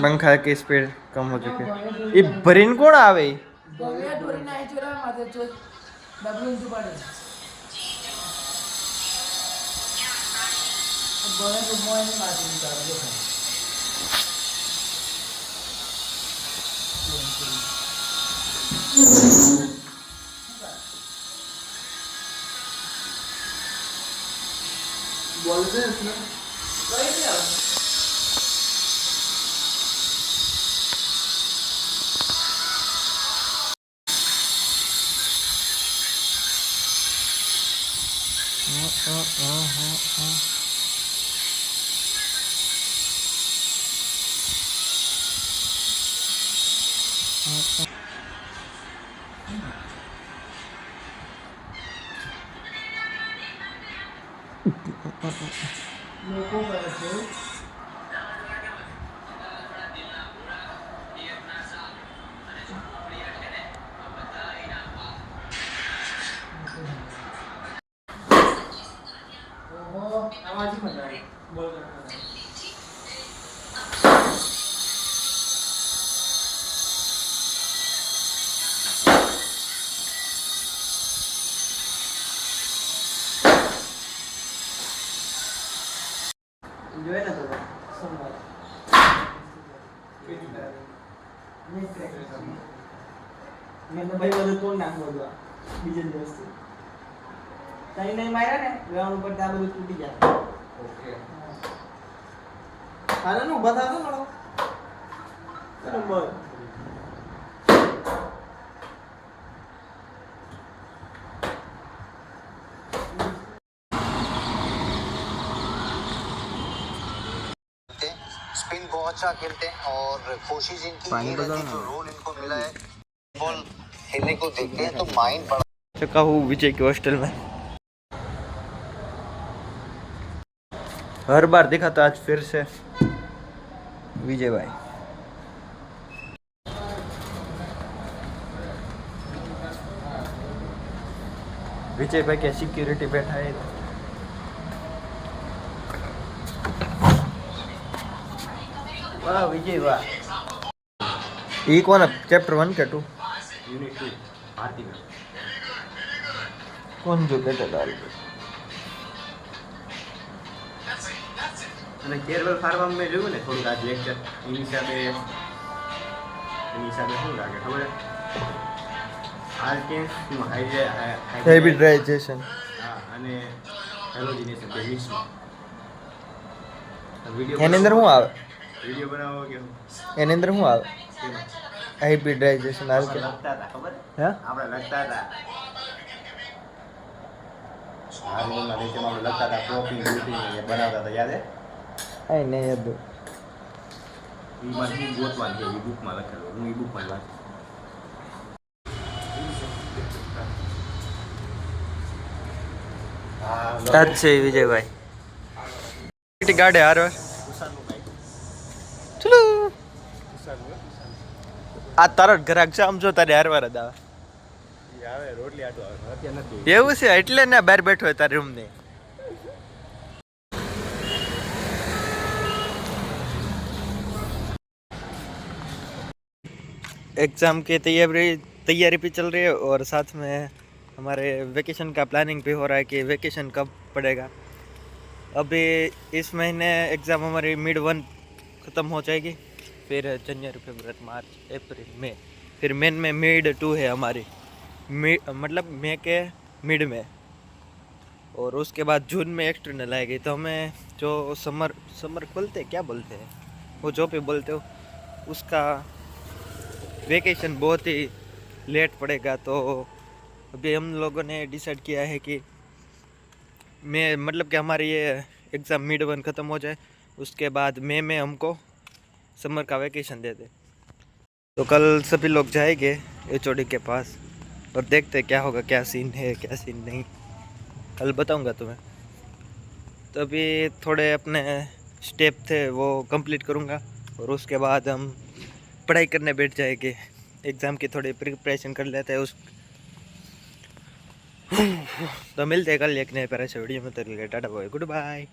पंखा की स्पीड कम हो चुकी है। ये भरीन कौन आवे बोलते हैं इसमें जो है ना तो मैं भाई वो तो नाम बोल रहा बीजे दोस्त कहीं नहीं मारा ने ग्राउंड पर दा બધું તૂટી જાય ઓકે ખાના નું બતા દો મારો બરાબર स्पिन बहुत अच्छा खेलते हैं और कोशिश इनकी ये रहती है जो रोल इनको मिला है बॉल खेलने को देखते हैं तो माइंड बड़ा चुका हूँ विजय की हॉस्टल में। हर बार दिखा तो आज फिर से विजय भाई विजय भाई क्या सिक्योरिटी बैठा है। वाह विजय वाह। ये कौन है चैप्टर 1 क्या 2 यूनिट 2 भारती में कौन जो बेटा डाल અને કેરવલ ફાર્મમાં મેં જોયું ને થોડુંક આજ લેક્ચર એની હિસાબે શું લાગે ખબર આર્કેન્સનું હાઇબ્રિડાઇઝેશન હા અને હેલોજિનેશન બે મિક્સમાં એની અંદર શું આવે વિડીયો બનાવો કે એની અંદર શું આવે હાઇબ્રિડાઇઝેશન આવે કે લખતા હતા ખબર હે આપણે લખતા હતા હાર્મોનના નીચેમાં આપણે લખતા હતા પ્રોટીન ગ્લુટીન એ બનાવતા હતા યાદ હે આઈ નહીં યાદ એ મારે ગોતવાની છે એ બુકમાં લખેલું હું એ બુકમાં જ વાંચું સાચ છે વિજયભાઈ ગાડે હારો ચલો આ તરત ઘરાક છે આમ જો તારે હારવાર જ આવે આવે રોટલી આટો આવે અત્યારે નથી એવું છે એટલે ને બહાર બેઠો હોય તારે રૂમ ને एग्ज़ाम की तैयारी भी चल रही है और साथ में हमारे वेकेशन का प्लानिंग भी हो रहा है कि वेकेशन कब पड़ेगा। अभी इस महीने एग्ज़ाम हमारी मिड 1 ख़त्म हो जाएगी, फिर जनवरी फरवरी मार्च अप्रैल मई, फिर मेन में मिड 2 है हमारी मतलब मई के मिड में, और उसके बाद जून में एक्सटर्नल आएगी। तो हमें जो समर बोलते हैं क्या बोलते हैं वो जो भी बोलते हो उसका वेकेशन बहुत ही लेट पड़ेगा। तो अभी हम लोगों ने डिसाइड किया है कि मतलब कि हमारी ये एग्ज़ाम मिड 1 ख़त्म हो जाए, उसके बाद मई में हमको समर का वेकेशन दे दे। तो कल सभी लोग जाएंगे HOD के पास और देखते हैं क्या होगा, क्या सीन है क्या सीन नहीं, कल बताऊंगा तुम्हें। तो अभी थोड़े अपने स्टेप थे वो कंप्लीट करूंगा और उसके बाद हम पढ़ाई करने बैठ जाएंगे, एग्ज़ाम की थोड़ी प्रिपरेशन कर लेते हैं उस। तो मिलते हैं कल एक नए प्यारे से वीडियो में, तो टाटा बाय गुड बाय।